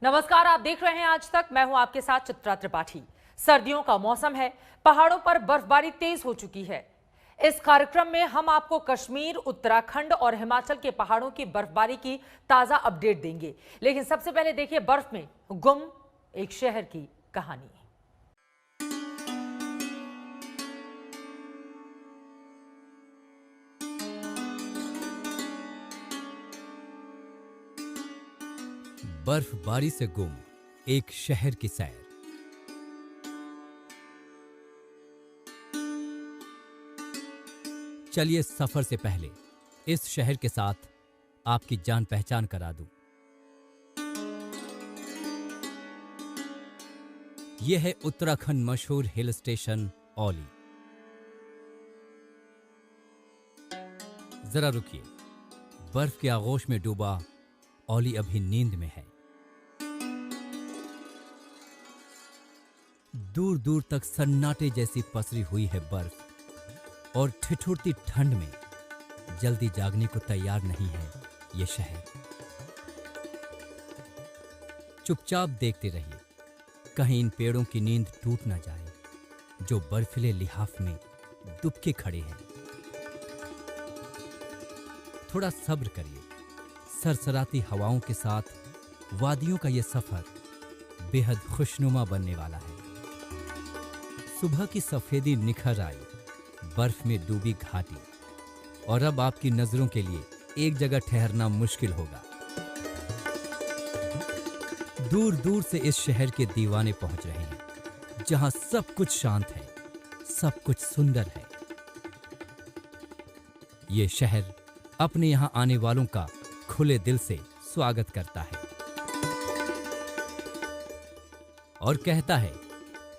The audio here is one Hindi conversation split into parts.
नमस्कार, आप देख रहे हैं आज तक। मैं हूं आपके साथ चित्रा त्रिपाठी। सर्दियों का मौसम है, पहाड़ों पर बर्फबारी तेज हो चुकी है। इस कार्यक्रम में हम आपको कश्मीर, उत्तराखंड और हिमाचल के पहाड़ों की बर्फबारी की ताजा अपडेट देंगे। लेकिन सबसे पहले देखिए बर्फ में गुम एक शहर की कहानी। बर्फबारी से गुम एक शहर की सैर। चलिए सफर से पहले इस शहर के साथ आपकी जान पहचान करा दूं। यह है उत्तराखंड मशहूर हिल स्टेशन औली। जरा रुकिए, बर्फ के आगोश में डूबा औली अभी नींद में है। दूर दूर तक सन्नाटे जैसी पसरी हुई है बर्फ, और ठिठुरती ठंड में जल्दी जागने को तैयार नहीं है ये शहर। चुपचाप देखते रहिए, कहीं इन पेड़ों की नींद टूट न जाए जो बर्फीले लिहाफ में दुबके खड़े हैं। थोड़ा सब्र करिए, सरसराती हवाओं के साथ वादियों का यह सफर बेहद खुशनुमा बनने वाला है। सुबह की सफेदी निखर आई बर्फ में डूबी घाटी, और अब आपकी नजरों के लिए एक जगह ठहरना मुश्किल होगा। दूर दूर से इस शहर के दीवाने पहुंच रहे हैं, जहां सब कुछ शांत है, सब कुछ सुंदर है। ये शहर अपने यहां आने वालों का खुले दिल से स्वागत करता है और कहता है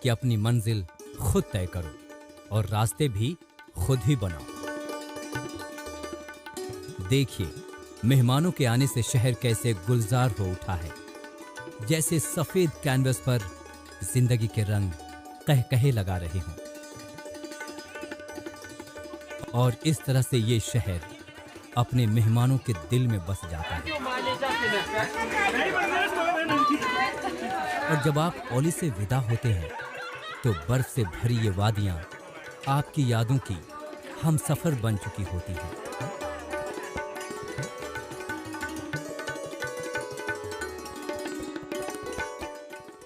कि अपनी मंजिल खुद तय करो और रास्ते भी खुद ही बनाओ। देखिए, मेहमानों के आने से शहर कैसे गुलजार हो उठा है, जैसे सफेद कैनवस पर जिंदगी के रंग कहकहे लगा रहे हों। और इस तरह से ये शहर अपने मेहमानों के दिल में बस जाता है। और जब आप औली से विदा होते हैं तो बर्फ से भरी ये वादियां आपकी यादों की हम सफर बन चुकी होती हैं।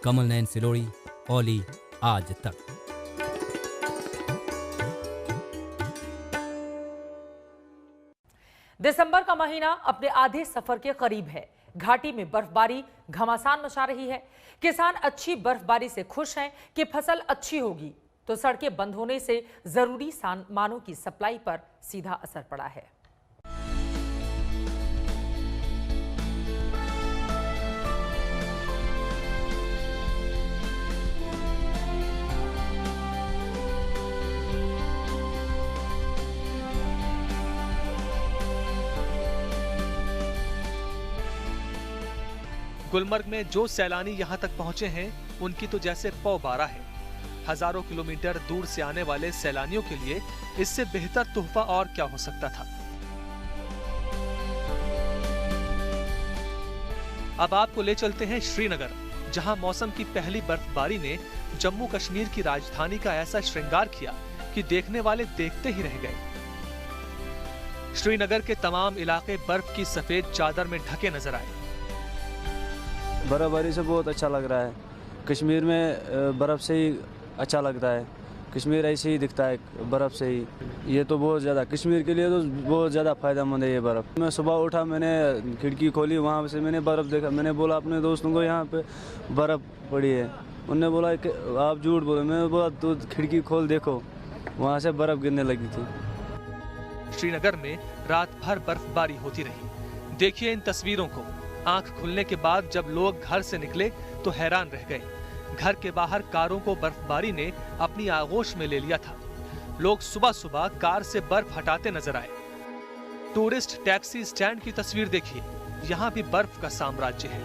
कमल नयन सिलोड़ी, औली, आज तक। दिसंबर का महीना अपने आधे सफर के करीब है। घाटी में बर्फबारी घमासान मचा रही है। किसान अच्छी बर्फबारी से खुश हैं कि फसल अच्छी होगी, तो सड़कें बंद होने से जरूरी सामानों की सप्लाई पर सीधा असर पड़ा है। गुलमर्ग में जो सैलानी यहाँ तक पहुँचे हैं, उनकी तो जैसे पौ बारा है। हजारों किलोमीटर दूर से आने वाले सैलानियों के लिए इससे बेहतर तोहफा और क्या हो सकता था। अब आपको ले चलते हैं श्रीनगर, जहाँ मौसम की पहली बर्फबारी ने जम्मू कश्मीर की राजधानी का ऐसा श्रृंगार किया कि देखने वाले देखते ही रह गए। श्रीनगर के तमाम इलाके बर्फ की सफेद चादर में ढके नजर आए। बर्फबारी से बहुत अच्छा लग रहा है। कश्मीर में बर्फ़ से ही अच्छा लगता है। कश्मीर ऐसे ही दिखता है बर्फ़ से ही। ये तो बहुत ज़्यादा कश्मीर के लिए तो बहुत ज़्यादा फ़ायदेमंद है ये बर्फ़। मैं सुबह उठा, मैंने खिड़की खोली, वहाँ से मैंने बर्फ़ देखा। मैंने बोला अपने दोस्तों को यहाँ पे बर्फ़ पड़ी है। उनने बोला कि आप झूठ बोले। मैंने बोला तो खिड़की खोल देखो, वहाँ से बर्फ़ गिरने लगी थी। श्रीनगर में रात भर बर्फबारी होती रही। देखिए इन तस्वीरों को। आंख खुलने के बाद जब लोग घर से निकले तो हैरान रह गए। घर के बाहर कारों को बर्फबारी ने अपनी आगोश में ले लिया था। लोग सुबह सुबह कार से बर्फ हटाते नजर आए। टूरिस्ट टैक्सी स्टैंड की तस्वीर देखिए, यहाँ भी बर्फ का साम्राज्य है।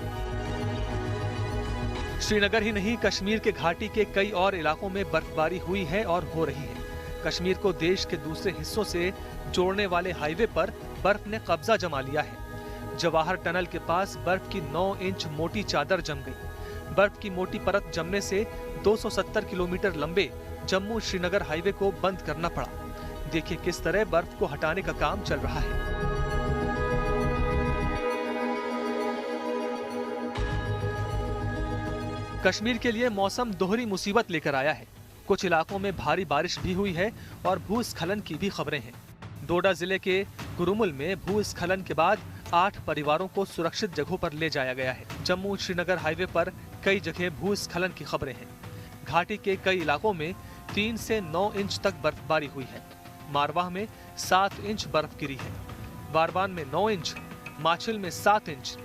श्रीनगर ही नहीं, कश्मीर के घाटी के कई और इलाकों में बर्फबारी हुई है और हो रही है। कश्मीर को देश के दूसरे हिस्सों से जोड़ने वाले हाईवे पर बर्फ ने कब्जा जमा लिया है। जवाहर टनल के पास बर्फ की 9 इंच मोटी चादर जम गई। बर्फ की मोटी परत जमने से 270 किलोमीटर लंबे जम्मू श्रीनगर हाईवे को बंद करना पड़ा। देखिए किस तरह बर्फ को हटाने का काम चल रहा है। कश्मीर के लिए मौसम दोहरी मुसीबत लेकर आया है। कुछ इलाकों में भारी बारिश भी हुई है और भूस्खलन की भी खबरें हैं। डोडा जिले के गुरुमुल में भूस्खलन के बाद 8 परिवारों को सुरक्षित जगहों पर ले जाया गया है। जम्मू श्रीनगर हाईवे पर कई जगह भूस्खलन की खबरें हैं। घाटी के कई इलाकों में 3 से 9 इंच तक बर्फबारी हुई है। मारवाह में 7 इंच बर्फ गिरी है। बारबान में 9 इंच, माछिल में 7 इंच,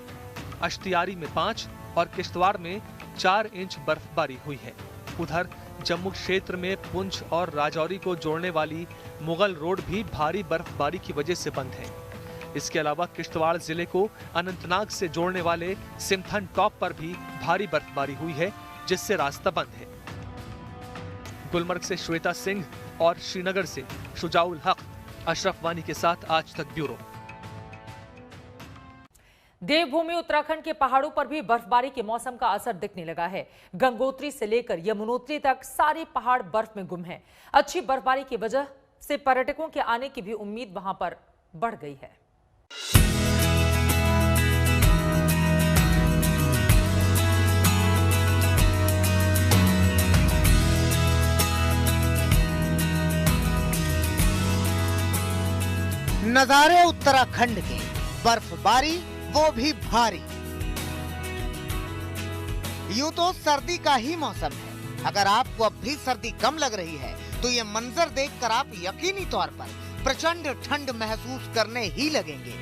अश्तियारी में 5 और किश्तवाड़ में 4 इंच बर्फबारी हुई है। उधर जम्मू क्षेत्र में पुंछ और राजौरी को जोड़ने वाली मुगल रोड भी भारी बर्फबारी की वजह से बंद है। इसके अलावा किश्तवाड़ जिले को अनंतनाग से जोड़ने वाले सिमथन टॉप पर भी भारी बर्फबारी हुई है, जिससे रास्ता बंद है। गुलमर्ग से श्वेता सिंह और श्रीनगर से शुजाउल हक, अशरफ वानी के साथ आज तक ब्यूरो। देवभूमि उत्तराखंड के पहाड़ों पर भी बर्फबारी के मौसम का असर दिखने लगा है। गंगोत्री से लेकर यमुनोत्री तक सारे पहाड़ बर्फ में गुम हैं। अच्छी बर्फबारी की वजह से पर्यटकों के आने की भी उम्मीद वहां पर बढ़ गई है। नजारे उत्तराखंड के, बर्फबारी वो भी भारी। यूं तो सर्दी का ही मौसम है। अगर आपको अब भी सर्दी कम लग रही है तो ये मंजर देखकर आप यकीनी तौर पर प्रचंड ठंड महसूस करने ही लगेंगे।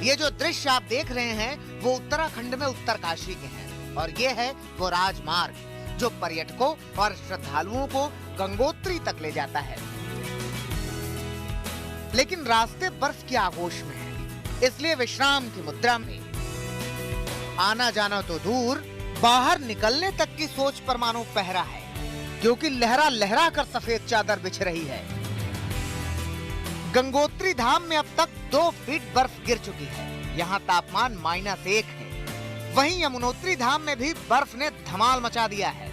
ये जो दृश्य आप देख रहे हैं वो उत्तराखंड में उत्तरकाशी के हैं और ये है वो राजमार्ग जो पर्यटकों और श्रद्धालुओं को गंगोत्री तक ले जाता है। लेकिन रास्ते बर्फ की आगोश में हैं, इसलिए विश्राम की मुद्रा में आना जाना तो दूर, बाहर निकलने तक की सोच पर मानो पहरा है, क्योंकि लहरा लहरा कर सफेद चादर बिछ रही है। गंगोत्री धाम में अब तक 2 फीट बर्फ गिर चुकी है। यहाँ तापमान -1 है। वहीं यमुनोत्री धाम में भी बर्फ ने धमाल मचा दिया है।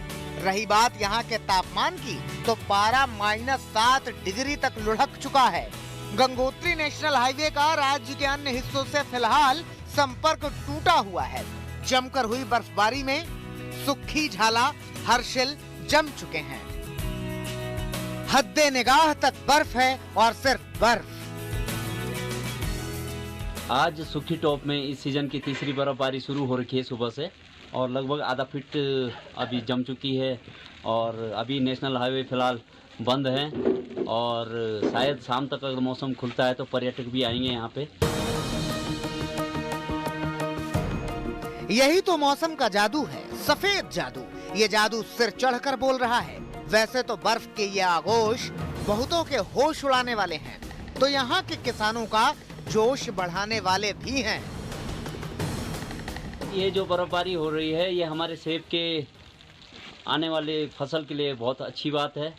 रही बात यहाँ के तापमान की, तो पारा -7 डिग्री तक लुढ़क चुका है। गंगोत्री नेशनल हाईवे का राज्य के अन्य हिस्सों से फिलहाल संपर्क टूटा हुआ है। जमकर हुई बर्फबारी में सुक्खी, झाला, हर्षिल जम चुके हैं। हद्दे निगाह तक बर्फ है और सिर्फ बर्फ। आज सुक्खी टॉप में इस सीजन की तीसरी बर्फबारी शुरू हो रखी है सुबह से, और लगभग आधा फीट अभी जम चुकी है। और अभी नेशनल हाईवे फिलहाल बंद है और शायद शाम तक अगर मौसम खुलता है तो पर्यटक भी आएंगे यहाँ पे। यही तो मौसम का जादू है, सफेद जादू। ये जादू सिर चढ़कर बोल रहा है। वैसे तो बर्फ के ये आगोश बहुतों के होश उड़ाने वाले हैं, तो यहाँ के किसानों का जोश बढ़ाने वाले भी हैं। ये जो बर्फबारी हो रही है ये हमारे सेब के आने वाले फसल के लिए बहुत अच्छी बात है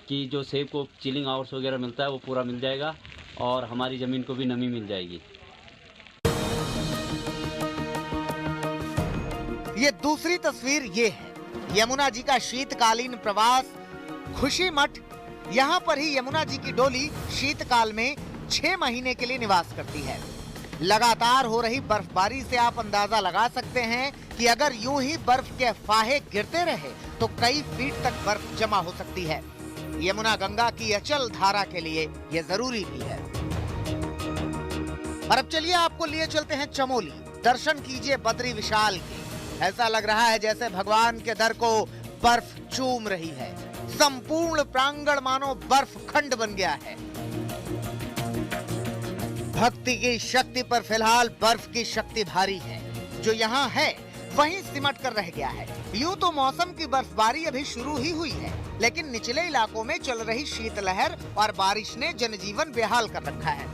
कि जो सेब को चिलिंग आवर्स वगैरह मिलता है वो पूरा मिल जाएगा और हमारी ज़मीन को भी नमी मिल जाएगी। ये दूसरी तस्वीर ये है यमुना जी का शीतकालीन प्रवास खुशी मठ। यहाँ पर ही यमुना जी की डोली शीतकाल में 6 महीने के लिए निवास करती है। लगातार हो रही बर्फबारी से आप अंदाजा लगा सकते हैं कि अगर यूं ही बर्फ के फाहे गिरते रहे तो कई फीट तक बर्फ जमा हो सकती है। यमुना गंगा की अचल धारा के लिए ये जरूरी भी है। और अब चलिए आपको लिए चलते हैं चमोली। दर्शन कीजिए बद्री विशाल के। ऐसा लग रहा है जैसे भगवान के दर को बर्फ चूम रही है। संपूर्ण प्रांगण मानो बर्फ खंड बन गया है। भक्ति की शक्ति पर फिलहाल बर्फ की शक्ति भारी है। जो यहाँ है वहीं सिमट कर रह गया है। यूं तो मौसम की बर्फबारी अभी शुरू ही हुई है, लेकिन निचले इलाकों में चल रही शीतलहर और बारिश ने जनजीवन बेहाल कर रखा है।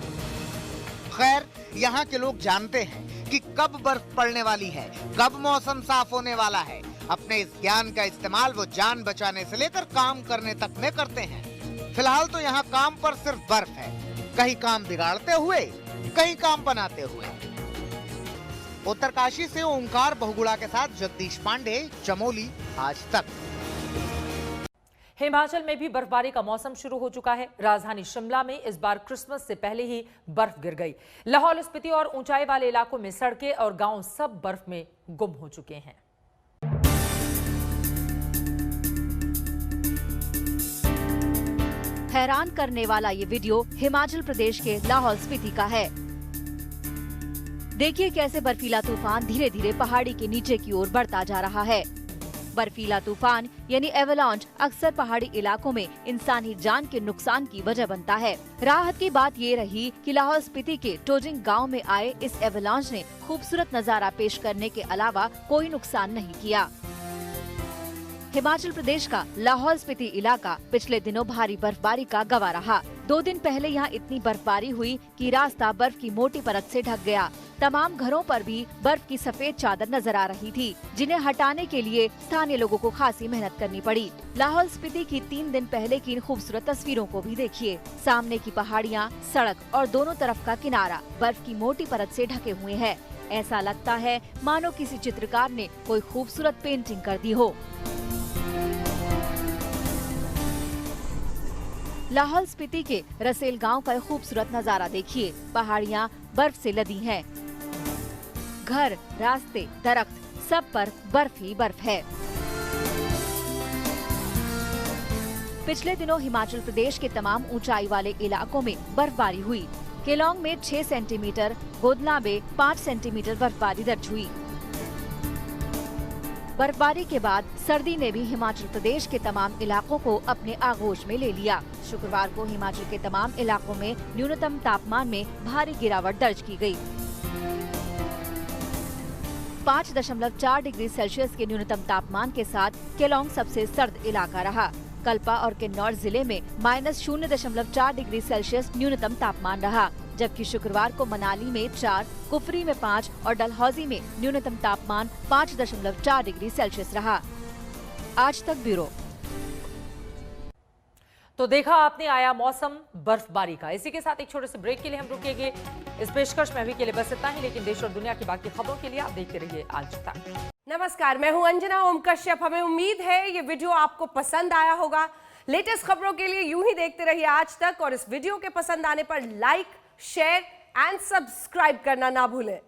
खैर, यहाँ के लोग जानते हैं कि कब बर्फ पड़ने वाली है, कब मौसम साफ होने वाला है। अपने इस ज्ञान का इस्तेमाल वो जान बचाने से लेकर काम करने तक में करते हैं। फिलहाल तो यहाँ काम पर सिर्फ बर्फ है। कहीं काम बिगाड़ते हुए, कहीं काम बनाते हुए। उत्तरकाशी से ओंकार बहुगुणा के साथ जगदीश पांडे, चमोली, आज तक। हिमाचल में भी बर्फबारी का मौसम शुरू हो चुका है। राजधानी शिमला में इस बार क्रिसमस से पहले ही बर्फ गिर गई। लाहौल स्पीति और ऊंचाई वाले इलाकों में सड़कें और गांव सब बर्फ में गुम हो चुके हैं। हैरान करने वाला ये वीडियो हिमाचल प्रदेश के लाहौल स्पीति का है। देखिए कैसे बर्फीला तूफान धीरे धीरे पहाड़ी के नीचे की ओर बढ़ता जा रहा है। बर्फीला तूफान यानी एवलांच अक्सर पहाड़ी इलाकों में इंसानी जान के नुकसान की वजह बनता है। राहत की बात ये रही कि लाहौल स्पीति के टोजिंग गांव में आए इस एवलांच ने खूबसूरत नजारा पेश करने के अलावा कोई नुकसान नहीं किया। हिमाचल प्रदेश का लाहौल स्पीति इलाका पिछले दिनों भारी बर्फबारी का गवाह रहा। 2 दिन पहले यहाँ इतनी बर्फबारी हुई कि रास्ता बर्फ की मोटी परत से ढक गया। तमाम घरों पर भी बर्फ की सफेद चादर नजर आ रही थी, जिन्हें हटाने के लिए स्थानीय लोगों को खासी मेहनत करनी पड़ी। लाहौल स्पीति की 3 दिन पहले की इन खूबसूरत तस्वीरों को भी देखिए। सामने की पहाड़ियाँ, सड़क और दोनों तरफ का किनारा बर्फ की मोटी परत से ढके हुए है। ऐसा लगता है मानो किसी चित्रकार ने कोई खूबसूरत पेंटिंग कर दी हो। लाहौल स्पीति के रसेल गांव का खूबसूरत नजारा देखिए। पहाड़ियां बर्फ से लदी हैं। घर, रास्ते, दरख्त सब पर बर्फ ही बर्फ है। पिछले दिनों हिमाचल प्रदेश के तमाम ऊंचाई वाले इलाकों में बर्फबारी हुई। केलोंग में 6 सेंटीमीटर, गोदला में 5 सेंटीमीटर बर्फबारी दर्ज हुई। बर्फबारी के बाद सर्दी ने भी हिमाचल प्रदेश के तमाम इलाकों को अपने आगोश में ले लिया। शुक्रवार को हिमाचल के तमाम इलाकों में न्यूनतम तापमान में भारी गिरावट दर्ज की गई। 5.4 डिग्री सेल्सियस के न्यूनतम तापमान के साथ केलोंग सबसे सर्द इलाका रहा। कल्पा और किन्नौर जिले में -0.4 डिग्री सेल्सियस न्यूनतम तापमान रहा, जबकि शुक्रवार को मनाली में 4, कुफरी में 5 और डलहौजी में न्यूनतम तापमान 5.4 डिग्री सेल्सियस रहा। आज तक ब्यूरो। तो देखा आपने आया मौसम बर्फबारी का। इसी के साथ एक छोटे से ब्रेक के लिए हम रुकेंगे। इस पेशकश में अभी के लिए बस इतना ही, लेकिन देश और दुनिया की बाकी खबरों के लिए आप देखते रहिए आज तक। नमस्कार, मैं हूं अंजना ओम कश्यप। हमें उम्मीद है ये वीडियो आपको पसंद आया होगा। लेटेस्ट खबरों के लिए यूं ही देखते रहिए आज तक, और इस वीडियो के पसंद आने पर लाइक, शेयर एंड सब्सक्राइब करना ना भूलें।